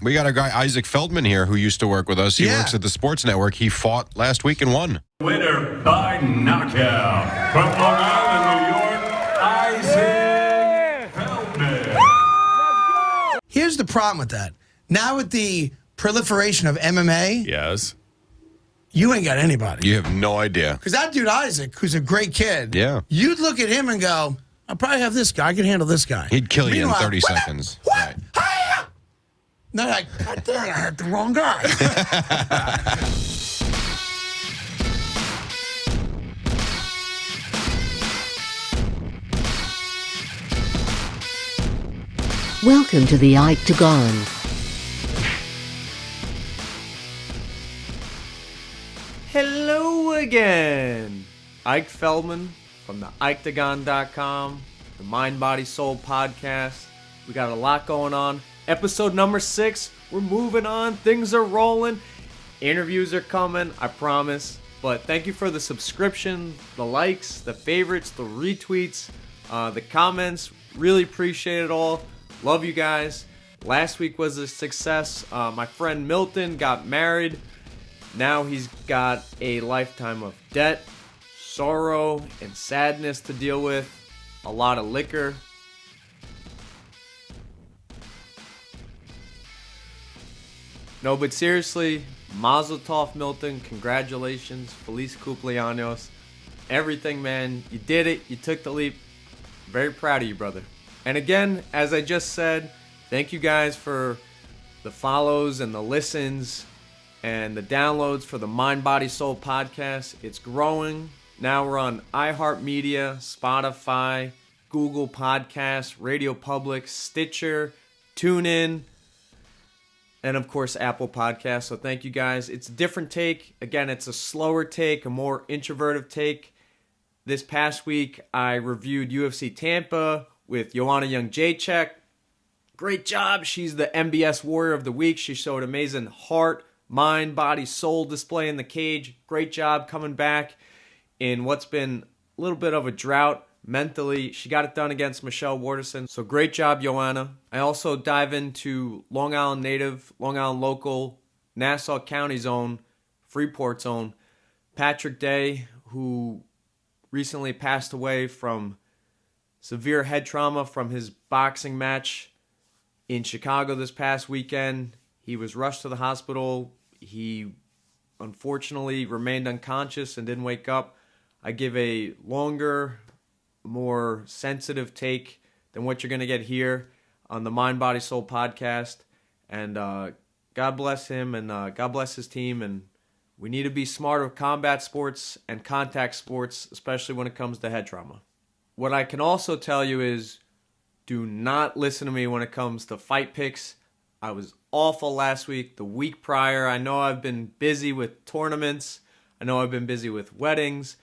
We got a guy, Isaac Feldman, here who used to work with us. He works at the Sports Network. He fought last week and won. Winner by knockout from Long Island, New York, Isaac Feldman. Here's the problem with that. Now with the proliferation of MMA, Yes. you ain't got anybody. You have no idea. Because that dude Isaac, who's a great kid, you'd look at him and go, I'll probably have this guy. I can handle this guy. He'd kill you in Meanwhile, 30 seconds. What? Right. Hi-ya! No, like, God damn, I had the wrong guy. Welcome to the IkeTagon. Hello again. Ike Feldman from the IkeTagon.com, the Mind, Body, Soul podcast. We got a lot going on. Episode number 6. We're moving on. Things are rolling. Interviews are coming, I promise. But thank you for the subscription, the likes, the favorites, the retweets, the comments. Really appreciate it all. Love you guys. Last week was a success. My friend Milton got married. Now he's got a lifetime of debt, sorrow, and sadness to deal with. A lot of liquor. No, but seriously, Mazel Tov, Milton. Congratulations. Feliz cumpleaños. Everything, man. You did it. You took the leap. Very proud of you, brother. And again, as I just said, thank you guys for the follows and the listens and the downloads for the Mind, Body, Soul podcast. It's growing. Now we're on iHeartMedia, Spotify, Google Podcasts, Radio Public, Stitcher, TuneIn, and of course Apple Podcasts. So thank you guys. It's a different take. Again, it's a slower take, a more introverted take. This past week, I reviewed UFC Tampa with Joanna Jędrzejczyk. Great job. She's the MBS Warrior of the Week. She showed amazing heart, mind, body, soul display in the cage. Great job coming back in what's been a little bit of a drought mentally. She got it done against Michelle Waterson. So great job, Joanna. I also dive into Long Island native, Long Island local, Nassau County zone, Freeport zone, Patrick Day, who recently passed away from severe head trauma from his boxing match in Chicago this past weekend. He was rushed to the hospital. He unfortunately remained unconscious and didn't wake up. I give a longer, more sensitive take than what you're going to get here on the Mind, Body, Soul podcast. And God bless him and God bless his team. And we need to be smart with combat sports and contact sports, especially when it comes to head trauma. What I can also tell you is do not listen to me when it comes to fight picks. I was awful last week, the week prior. I know I've been busy with tournaments. I know I've been busy with weddings.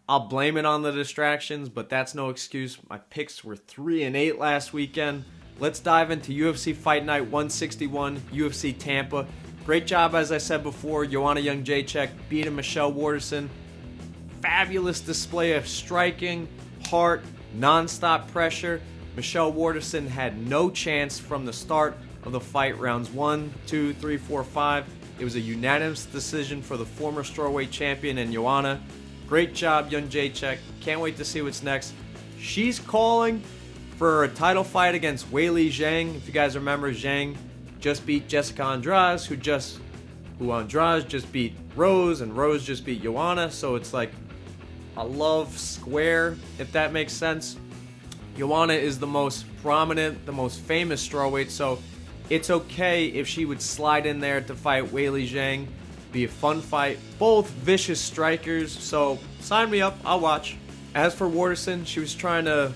I'll blame it on the distractions, but that's no excuse. My picks were 3-8 last weekend. Let's dive into UFC Fight Night 161, UFC Tampa. Great job, as I said before, Joanna Jędrzejczyk beating Michelle Waterson. Fabulous display of striking, heart, non-stop pressure. Michelle Waterson had no chance from the start of the fight. Rounds 1, 2, 3, 4, 5. It was a unanimous decision for the former strawweight champion and Joanna. Great job, Jędrzejczyk. Can't wait to see what's next. She's calling for a title fight against Weili Zhang. If you guys remember, Zhang just beat Jessica Andrade, who Andrade just beat Rose, and Rose just beat Joanna. So it's like a love square, if that makes sense. Joanna is the most prominent, the most famous strawweight, so it's okay if she would slide in there to fight Weili Zhang. Be a fun fight. Both vicious strikers, so sign me up, I'll watch. As for Waterson, she was trying to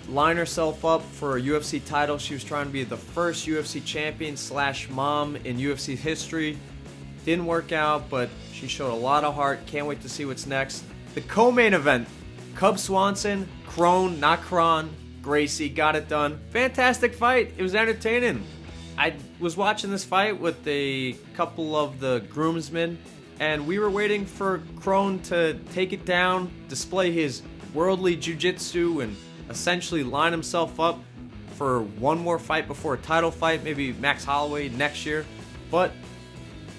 line herself up for a UFC title. She was trying to be the first UFC champion / mom in UFC history. Didn't work out, but she showed a lot of heart. Can't wait to see what's next. The co-main event, Cub Swanson, Crone, not Cron, Gracie, got it done. Fantastic fight. It was entertaining. I was watching this fight with a couple of the groomsmen, and we were waiting for Crone to take it down, display his worldly jiu-jitsu, and essentially line himself up for one more fight before a title fight, maybe Max Holloway next year. But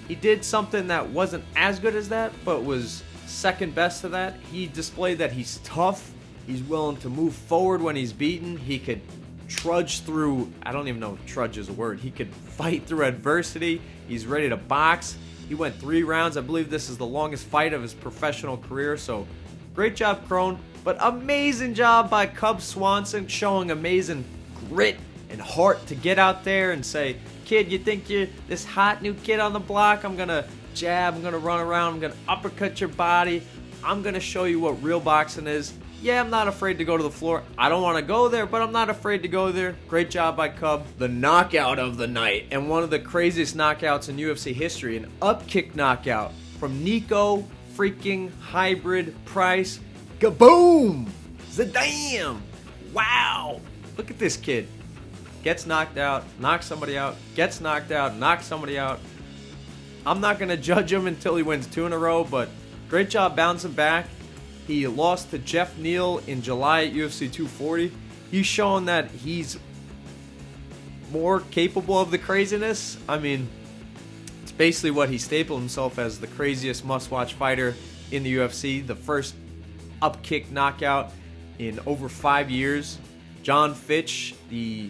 he did something that wasn't as good as that, but was second best to that. He displayed that he's tough. He's willing to move forward when he's beaten. He could trudge through, I don't even know if trudge is a word. He could fight through adversity. He's ready to box. He went 3 rounds. I believe this is the longest fight of his professional career. So great job, Crone. But amazing job by Cub Swanson, showing amazing grit and heart to get out there and say, kid, you think you're this hot new kid on the block? I'm going to jab, I'm going to run around, I'm going to uppercut your body. I'm going to show you what real boxing is. Yeah, I'm not afraid to go to the floor. I don't want to go there, but I'm not afraid to go there. Great job by Cub. The knockout of the night, and one of the craziest knockouts in UFC history, an upkick knockout from Nico freaking Hybrid Price. Kaboom! Zadam! Wow! Look at this kid. Gets knocked out, knocks somebody out, gets knocked out, knocks somebody out. I'm not going to judge him until he wins 2 in a row, but great job bouncing back. He lost to Jeff Neal in July at UFC 240. He's shown that he's more capable of the craziness. I mean, it's basically what he stapled himself as, the craziest must-watch fighter in the UFC. The first upkick knockout in over 5 years. John Fitch, the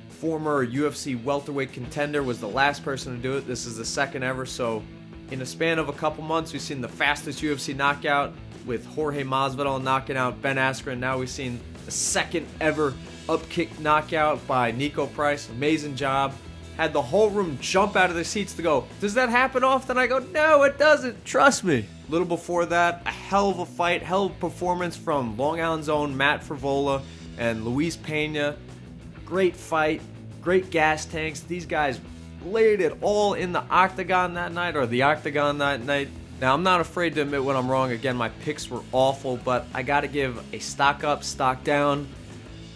former UFC welterweight contender, was the last person to do it. This is the second ever. So in a span of a couple months, we've seen the fastest UFC knockout with Jorge Masvidal knocking out Ben Askren. Now we've seen the second ever upkick knockout by Nico Price. Amazing job. Had the whole room jump out of their seats to go, does that happen often? I go, no, it doesn't. Trust me. A little before that, a hell of a fight, hell of a performance from Long Island's own Matt Frivola and Luis Pena. Great fight, great gas tanks. These guys laid it all in the octagon that night, or the octagon that night. Now, I'm not afraid to admit when I'm wrong. Again, my picks were awful, but I got to give a stock up, stock down.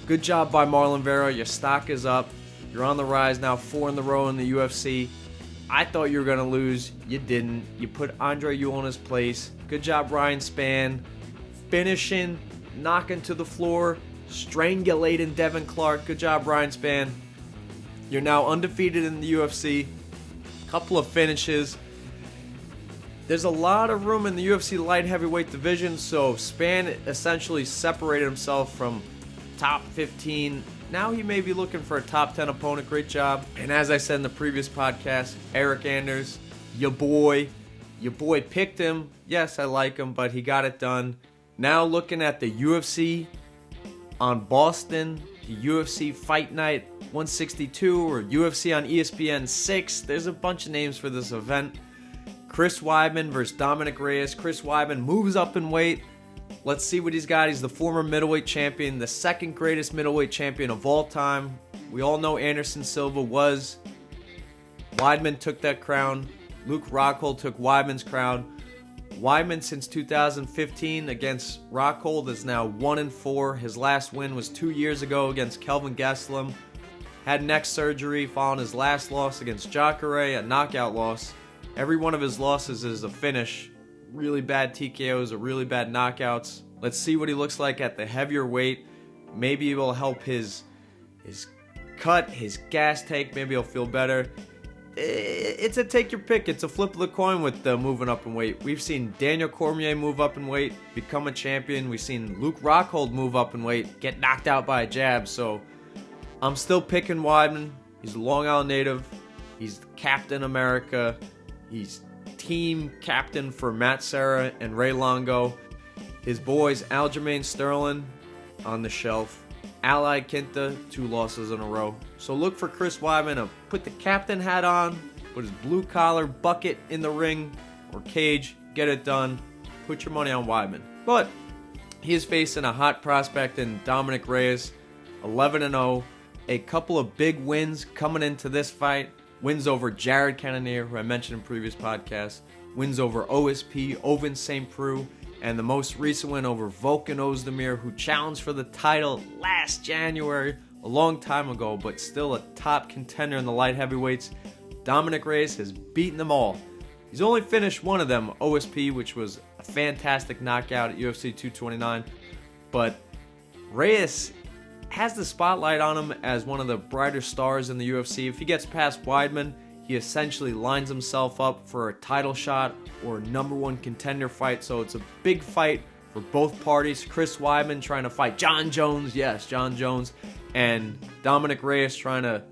Good job by Marlon Vera. Your stock is up. You're on the rise now, 4 in a row in the UFC. I thought you were going to lose. You didn't. You put Andre Ewell in his place. Good job, Ryan Spann. Finishing, knocking to the floor, strangulating Devin Clark. Good job, Ryan Spann. You're now undefeated in the UFC. Couple of finishes. There's a lot of room in the UFC light heavyweight division, so Spann essentially separated himself from top 15. Now he may be looking for a top 10 opponent. Great job. And as I said in the previous podcast, Eric Anders, your boy picked him. Yes, I like him, but he got it done. Now looking at the UFC on Boston, the UFC Fight Night 162, or UFC on ESPN 6. There's a bunch of names for this event. Chris Weidman versus Dominic Reyes. Chris Weidman moves up in weight. Let's see what he's got. He's the former middleweight champion, the second greatest middleweight champion of all time. We all know Anderson Silva was. Weidman took that crown. Luke Rockhold took Weidman's crown. Weidman, since 2015 against Rockhold, is now 1-4. His last win was 2 years ago against Kelvin Gastelum. Had neck surgery following his last loss against Jacare, a knockout loss. Every one of his losses is a finish. Really bad TKOs or really bad knockouts. Let's see what he looks like at the heavier weight. Maybe it will help his cut, his gas tank. Maybe he'll feel better. It's a take your pick. It's a flip of the coin with moving up in weight. We've seen Daniel Cormier move up in weight, become a champion. We've seen Luke Rockhold move up in weight, get knocked out by a jab. So I'm still picking Weidman. He's a Long Island native. He's Captain America. He's team captain for Matt Serra and Ray Longo. His boys, Aljamain Sterling on the shelf. Ally Quinta, 2 losses in a row. So look for Chris Weidman to put the captain hat on, put his blue collar bucket in the ring or cage, get it done. Put your money on Weidman. But he is facing a hot prospect in Dominic Reyes, 11-0. A couple of big wins coming into this fight. Wins over Jared Cannonier, who I mentioned in previous podcasts. Wins over OSP, Ovince St. Preux. And the most recent win over Volkan Ozdemir, who challenged for the title last January, a long time ago, but still a top contender in the light heavyweights. Dominic Reyes has beaten them all. He's only finished one of them, OSP, which was a fantastic knockout at UFC 229. But Reyes has the spotlight on him as one of the brighter stars in the UFC. If he gets past Weidman, he essentially lines himself up for a title shot or number one contender fight. So it's a big fight for both parties. Chris Weidman trying to fight John Jones. Yes, John Jones. And Dominic Reyes trying to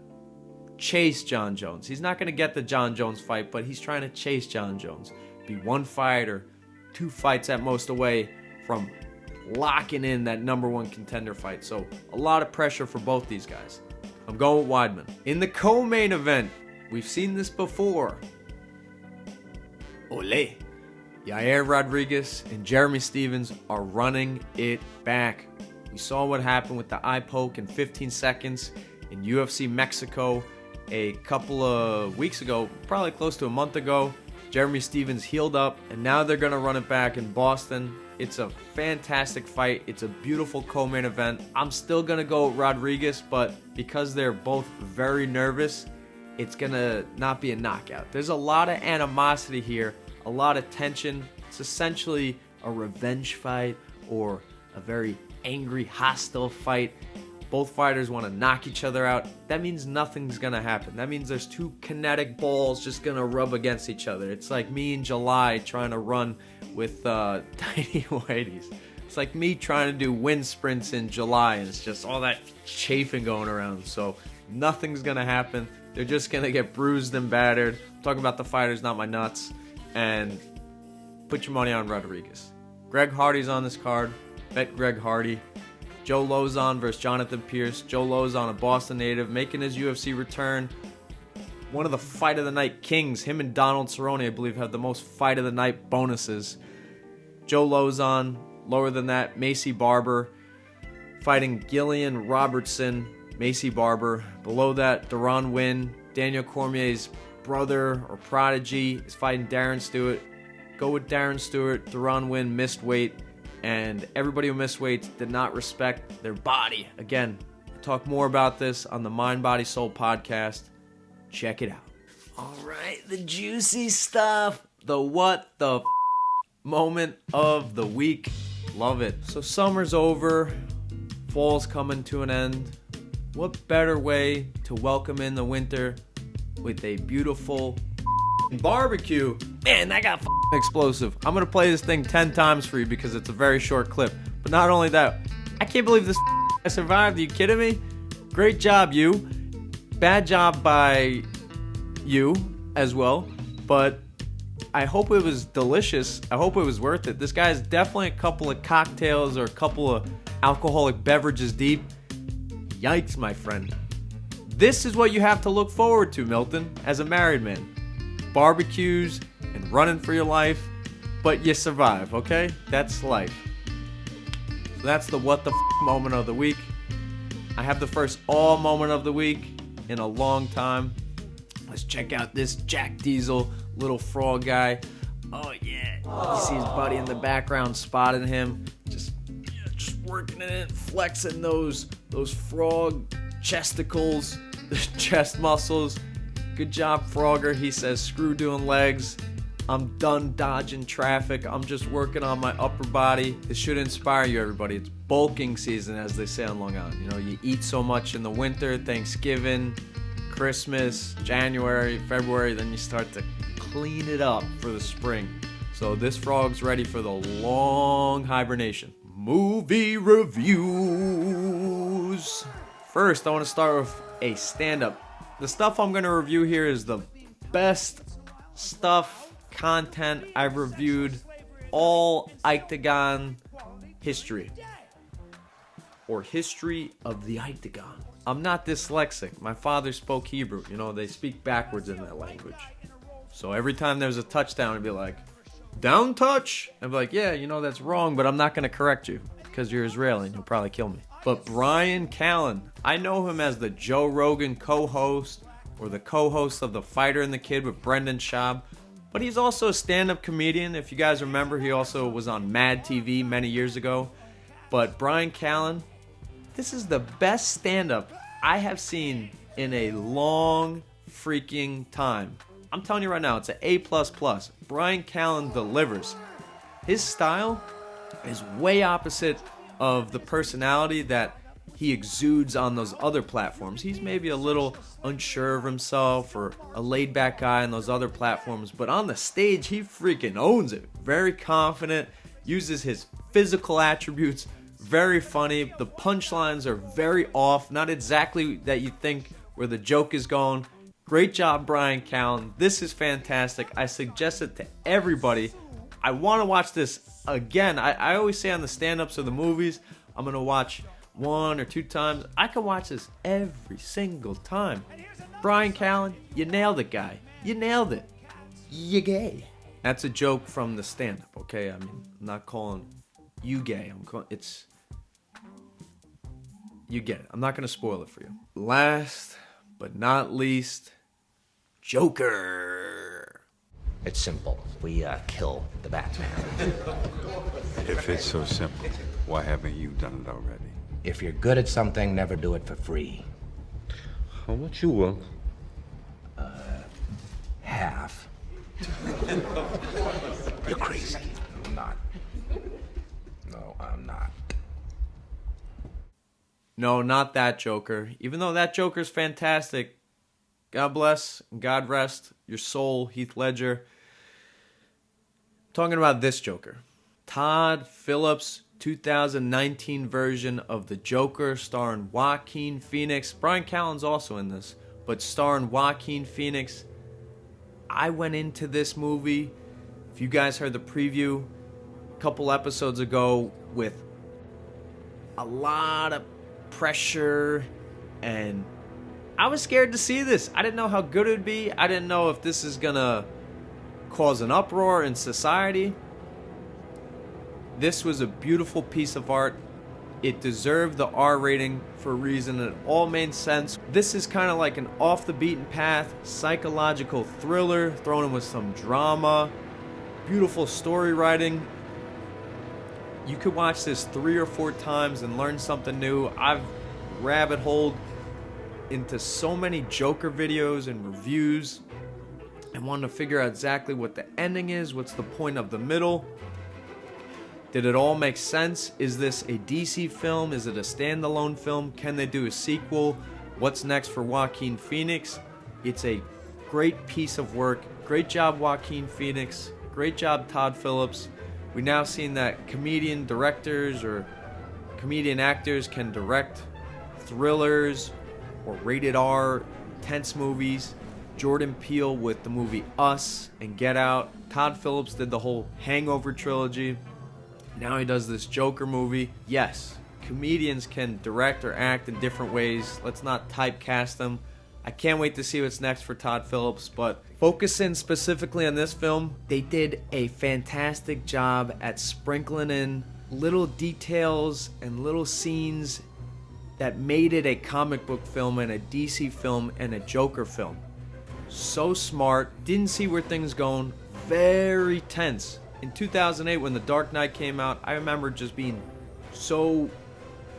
chase John Jones. He's not going to get the John Jones fight, but he's trying to chase John Jones. Be one fight or 2 fights at most away from locking in that number one contender fight. So a lot of pressure for both these guys. I'm going with Weidman. In the co-main event, we've seen this before. Ole. Yair Rodriguez and Jeremy Stephens are running it back. We saw what happened with the eye poke in 15 seconds in UFC Mexico a couple of weeks ago, probably close to a month ago. Jeremy Stephens healed up, and now they're going to run it back in Boston. It's a fantastic fight. It's a beautiful co-main event. I'm still going to go with Rodriguez, but because they're both very nervous, it's going to not be a knockout. There's a lot of animosity here, a lot of tension. It's essentially a revenge fight or a very angry, hostile fight. Both fighters want to knock each other out. That means nothing's going to happen. That means there's 2 kinetic balls just going to rub against each other. It's like me in July trying to run with tiny whiteys. It's like me trying to do wind sprints in July, and it's just all that chafing going around. So nothing's going to happen. They're just going to get bruised and battered. I'm talking about the fighters, not my nuts. And put your money on Rodriguez. Greg Hardy's on this card. Bet Greg Hardy. Joe Lozon versus Jonathan Pierce. Joe Lozon, a Boston native, making his UFC return. One of the Fight of the Night kings. Him and Donald Cerrone, I believe, have the most Fight of the Night bonuses. Joe Lozon, lower than that, Macy Barber. Fighting Gillian Robertson, Macy Barber. Below that, Deron Winn. Daniel Cormier's brother or prodigy is fighting Darren Stewart. Go with Darren Stewart. Deron Winn missed weight. And everybody who missed weight did not respect their body. Again, I'll talk more about this on the Mind, Body, Soul podcast. Check it out. All right, the juicy stuff. The what the moment of the week. Love it. So summer's over. Fall's coming to an end. What better way to welcome in the winter with a beautiful barbecue? Man, that got explosive. I'm going to play this thing 10 times for you because it's a very short clip. But not only that, I can't believe this I survived. Are you kidding me? Great job, you. Bad job by you as well. But I hope it was delicious. I hope it was worth it. This guy is definitely a couple of cocktails or a couple of alcoholic beverages deep. Yikes, my friend. This is what you have to look forward to, Milton, as a married man. Barbecues and running for your life, but you survive, okay? That's life. So that's the what the moment of the week. I have the first all moment of the week in a long time. Let's check out this Jack Diesel little frog guy. Oh yeah, you see his buddy in the background spotting him, just working it, flexing those frog chesticles, the chest muscles. Good job, Frogger. He says, screw doing legs. I'm done dodging traffic. I'm just working on my upper body. This should inspire you, everybody. It's bulking season, as they say on Long Island. You know, you eat so much in the winter, Thanksgiving, Christmas, January, February, then you start to clean it up for the spring. So this frog's ready for the long hibernation. Movie reviews. First, I want to start with a stand-up. The stuff I'm going to review here is the best stuff, content I've reviewed all IkeTagon history. Or history of the IkeTagon. I'm not dyslexic. My father spoke Hebrew. You know, they speak backwards in that language. So every time there's a touchdown, I'd be like, down touch. I'd be like, yeah, you know, that's wrong, but I'm not going to correct you because you're Israeli and you'll probably kill me. But Bryan Callen, I know him as the Joe Rogan co-host or the co-host of The Fighter and the Kid with Brendan Schaub. But he's also a stand-up comedian. If you guys remember, he also was on Mad TV many years ago. But Bryan Callen, this is the best stand-up I have seen in a long freaking time. I'm telling you right now, it's an A++. Bryan Callen delivers. His style is way opposite of the personality that he exudes on those other platforms. He's maybe a little unsure of himself or a laid-back guy on those other platforms, but on the stage, he freaking owns it. Very confident, uses his physical attributes, very funny. The punchlines are very off, not exactly that you think where the joke is going. Great job, Bryan Callen. This is fantastic. I suggest it to everybody. I want to watch this again. I always say on the stand-ups or the movies, I'm going to watch 1 or 2 times. I can watch this every single time. Bryan Callen, you nailed it, guy. You nailed it. You gay. That's a joke from the stand-up, okay? I mean, I'm not calling you gay. You get it. I'm not going to spoil it for you. Last but not least, Joker. It's simple. We kill the Batman. If it's so simple, why haven't you done it already? If you're good at something, never do it for free. How much you want? Half. You're crazy. I'm not. No, I'm not. No, not that Joker. Even though that Joker's fantastic, God bless and God rest your soul, Heath Ledger. I'm talking about this Joker. Todd Phillips' 2019 version of the Joker starring Joaquin Phoenix. Bryan Callen's also in this, but starring Joaquin Phoenix. I went into this movie, if you guys heard the preview a couple episodes ago, with a lot of pressure, and I was scared to see this. I didn't know how good it would be. I didn't know if this is gonna cause an uproar in society. This was a beautiful piece of art. It deserved the R rating for a reason. It all made sense. This is kind of like an off the beaten path psychological thriller thrown in with some drama, beautiful story writing. You could watch this 3 or 4 times and learn something new. I've rabbit holed into so many Joker videos and reviews and wanted to figure out exactly what the ending is, what's the point of the middle. Did it all make sense? Is this a DC film? Is it a standalone film? Can they do a sequel? What's next for Joaquin Phoenix? It's a great piece of work. Great job, Joaquin Phoenix. Great job, Todd Phillips. We've now seen that comedian directors or comedian actors can direct thrillers or rated R tense movies. Jordan Peele with the movie Us and Get Out. Todd Phillips did the whole Hangover trilogy. Now he does this Joker movie. Yes, comedians can direct or act in different ways. Let's not typecast them. I can't wait to see what's next for Todd Phillips, but focusing specifically on this film, they did a fantastic job at sprinkling in little details and little scenes that made it a comic book film and a DC film and a Joker film. So smart, didn't see where things going, very tense. In 2008, when The Dark Knight came out, I remember just being so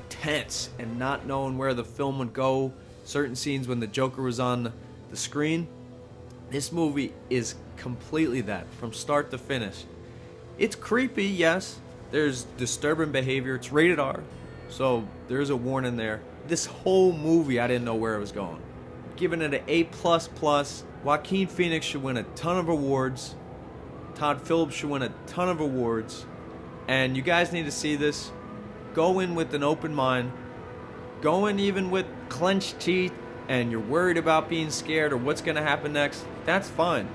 tense and not knowing where the film would go. Certain scenes when the Joker was on the screen. This movie is completely that, from start to finish. It's creepy, yes. There's disturbing behavior. It's rated R, so there's a warning there. This whole movie, I didn't know where it was going. Giving it an A++. Joaquin Phoenix should win a ton of awards. Todd Phillips should win a ton of awards. And you guys need to see this. Go in with an open mind. Go in even with clenched teeth and you're worried about being scared or what's going to happen next. That's fine.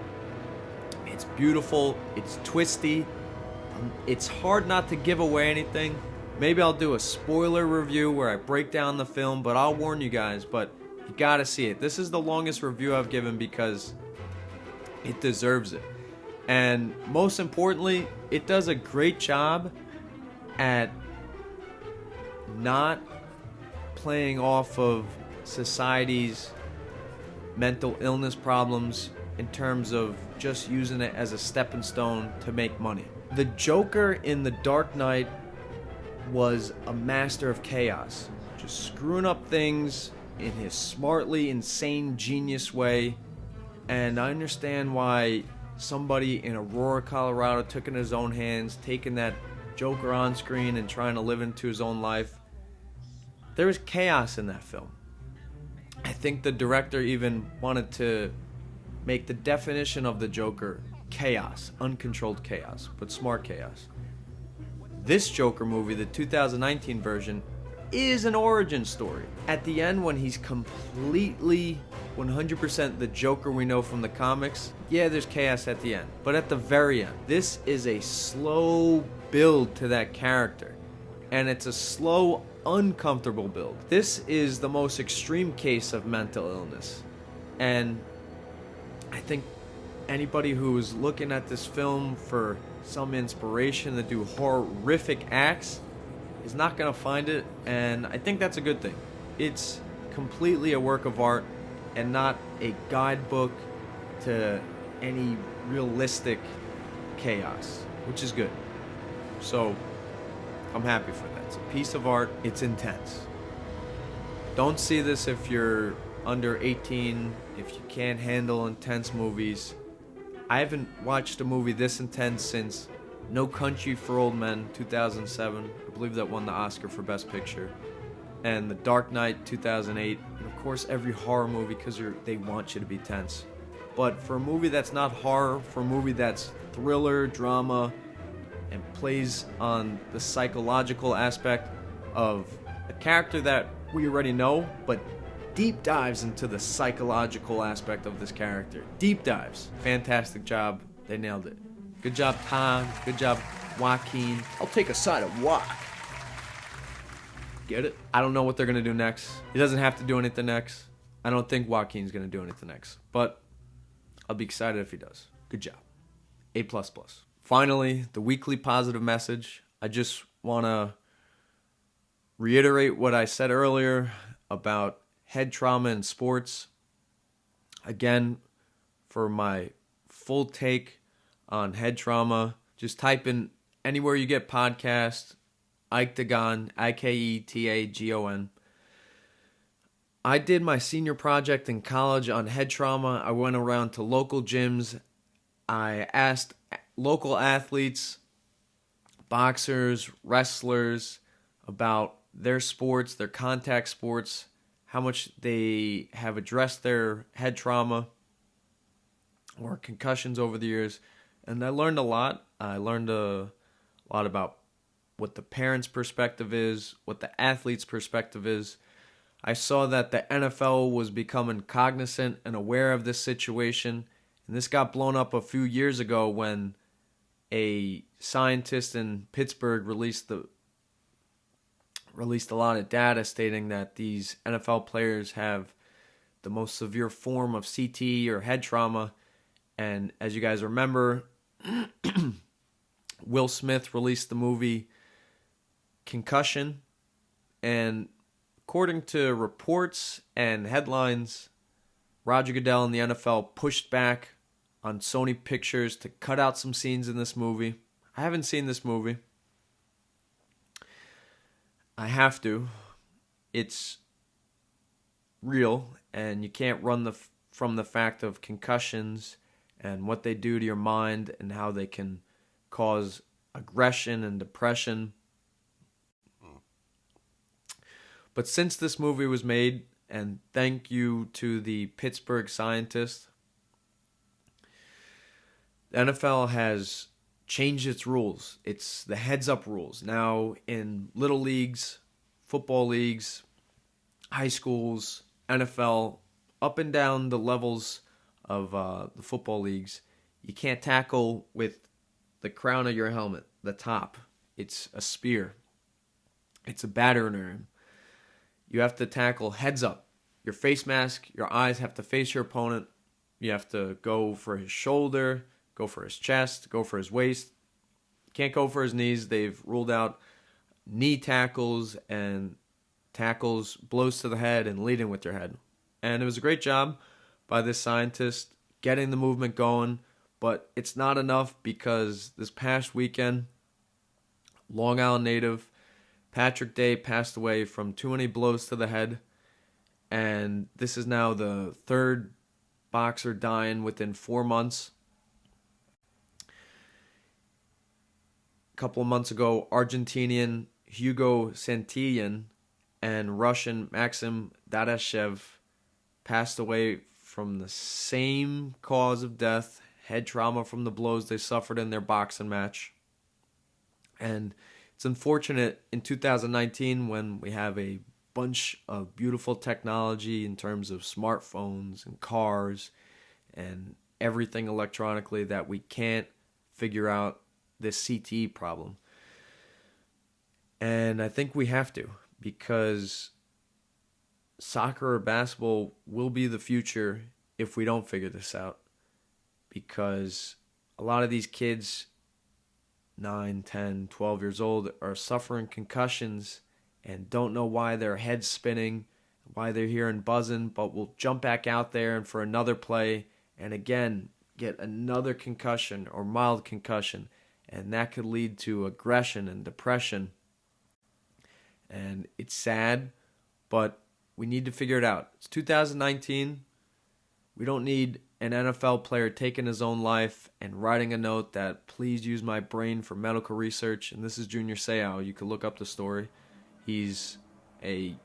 It's beautiful. It's twisty. It's hard not to give away anything. Maybe I'll do a spoiler review where I break down the film, but I'll warn you guys. But you got to see it. This is the longest review I've given because it deserves it. And most importantly, it does a great job at not playing off of society's mental illness problems in terms of just using it as a stepping stone to make money. The Joker in The Dark Knight was a master of chaos, just screwing up things in his smartly insane genius way. And I understand why somebody in Aurora, Colorado took it in his own hands, taking that Joker on screen and trying to live into his own life. there was chaos in that film. I think the director even wanted to make the definition of the Joker chaos, uncontrolled chaos, but smart chaos. This Joker movie, the 2019 version, is an origin story. At the end, when he's completely 100% the Joker we know from the comics, yeah, there's chaos at the end. But at the very end, this is a slow build to that character. And it's a slow, uncomfortable build. This is the most extreme case of mental illness. And I think anybody who is looking at this film for some inspiration to do horrific acts is not going to find it, and I think that's a good thing. It's completely a work of art and not a guidebook to any realistic chaos, which is good. So I'm happy for that. It's a piece of art. It's intense. Don't see this if you're under 18, if you can't handle intense movies. I haven't watched a movie this intense since No Country for Old Men, 2007. I believe that won the Oscar for Best Picture. And The Dark Knight, 2008. And of course, every horror movie, because they want you to be tense. But for a movie that's not horror, for a movie that's thriller, drama, and plays on the psychological aspect of a character that we already know, but deep dives into the psychological aspect of this character. Deep dives. Fantastic job. They nailed it. Good job, Tom. Good job, Joaquin. I'll take a side of Joaquin. Get it? I don't know what they're going to do next. He doesn't have to do anything next. I don't think Joaquin's going to do anything next. But I'll be excited if he does. Good job. A++. Finally, the weekly positive message. I just want to reiterate what I said earlier about head trauma in sports. Again, for my full take on head trauma, just type in anywhere you get podcasts, IkeTagon, IkeTagon. I did my senior project in college on head trauma. I went around to local gyms. I asked local athletes, boxers, wrestlers about their sports, their contact sports, how much they have addressed their head trauma or concussions over the years. And I learned a lot. I learned a lot about what the parents' perspective is, what the athlete's perspective is. I saw that the NFL was becoming cognizant and aware of this situation. And this got blown up a few years ago when a scientist in Pittsburgh released a lot of data stating that these NFL players have the most severe form of CTE or head trauma. And as you guys remember, Will Smith released the movie Concussion. And according to reports and headlines, Roger Goodell and the NFL pushed back on Sony Pictures to cut out some scenes in this movie. I haven't seen this movie. I have to. It's real, and you can't run from the fact of concussions and what they do to your mind and how they can cause aggression and depression. But since this movie was made, and thank you to the Pittsburgh scientist, the NFL has changed its rules. It's the heads-up rules. Now, in little leagues, football leagues, high schools, NFL, up and down the levels of the football leagues, you can't tackle with the crown of your helmet, the top. It's a spear. It's a battering ram. You have to tackle heads up. Your face mask, your eyes have to face your opponent. You have to go for his shoulder, go for his chest, go for his waist. Can't go for his knees. They've ruled out knee tackles and tackles, blows to the head, and leading with your head. And it was a great job by this scientist getting the movement going, but it's not enough because this past weekend, Long Island native Patrick Day passed away from too many blows to the head, and this is now the third boxer dying within 4 months. A couple of months ago, Argentinian Hugo Santillan and Russian Maxim Dadashev passed away from the same cause of death, head trauma from the blows they suffered in their boxing match. And it's unfortunate in 2019 when we have a bunch of beautiful technology in terms of smartphones and cars and everything electronically that we can't figure out this CTE problem. And I think we have to, because soccer or basketball will be the future if we don't figure this out. Because a lot of these kids, 9, 10, 12 years old, are suffering concussions and don't know why their head's spinning, why they're hearing buzzing, but will jump back out there and for another play and again get another concussion or mild concussion. And that could lead to aggression and depression. And it's sad, but we need to figure it out. It's 2019. We don't need an NFL player taking his own life and writing a note that, please use my brain for medical research. And this is Junior Seau. You can look up the story. He's a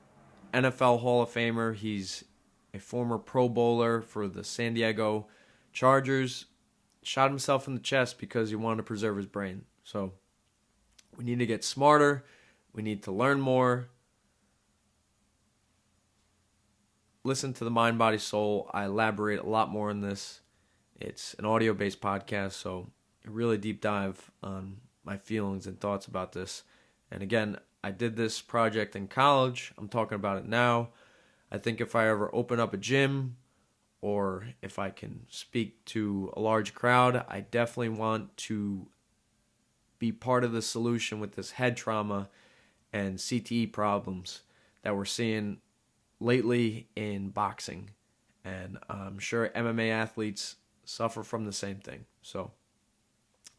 NFL Hall of Famer. He's a former Pro Bowler for the San Diego Chargers. Shot himself in the chest because he wanted to preserve his brain. So we need to get smarter. We need to learn more. Listen to the Mind, Body, Soul. I elaborate a lot more on this. It's an audio-based podcast, so a really deep dive on my feelings and thoughts about this. And again, I did this project in college. I'm talking about it now. I think if I ever open up a gym or if I can speak to a large crowd, I definitely want to be part of the solution with this head trauma and CTE problems that we're seeing lately in boxing. And I'm sure MMA athletes suffer from the same thing. So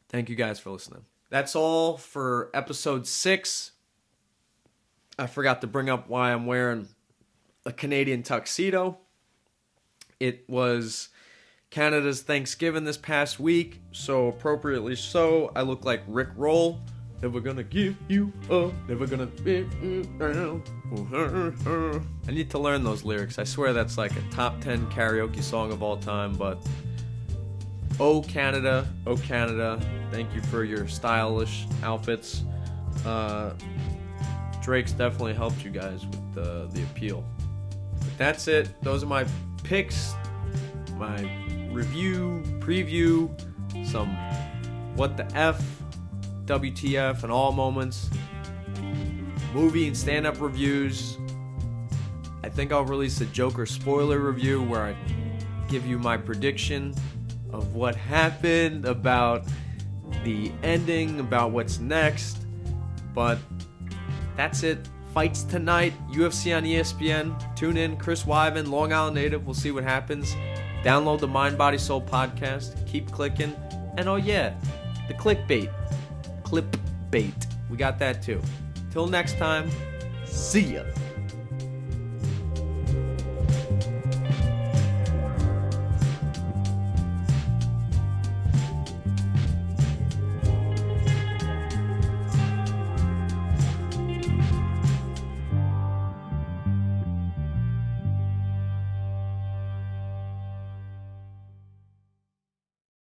thank you guys for listening. That's all for episode 6. I forgot to bring up why I'm wearing a Canadian tuxedo. It was Canada's Thanksgiving this past week, so appropriately so, I look like Rick Roll. Never gonna give you up, never gonna be down. I need to learn those lyrics. I swear that's like a top 10 karaoke song of all time, but oh Canada, thank you for your stylish outfits. Drake's definitely helped you guys with the appeal. But that's it. Those are my picks, my review, preview, some what the F, WTF, and all moments, movie and stand-up reviews. I think I'll release a Joker spoiler review where I give you my prediction of what happened, about the ending, about what's next. But that's it. Fights tonight, UFC on ESPN. Tune in, Chris Wyman, Long Island native. We'll see what happens. Download the Mind, Body, Soul podcast. Keep clicking. And oh yeah, the clickbait. We got that too. Till next time, see ya.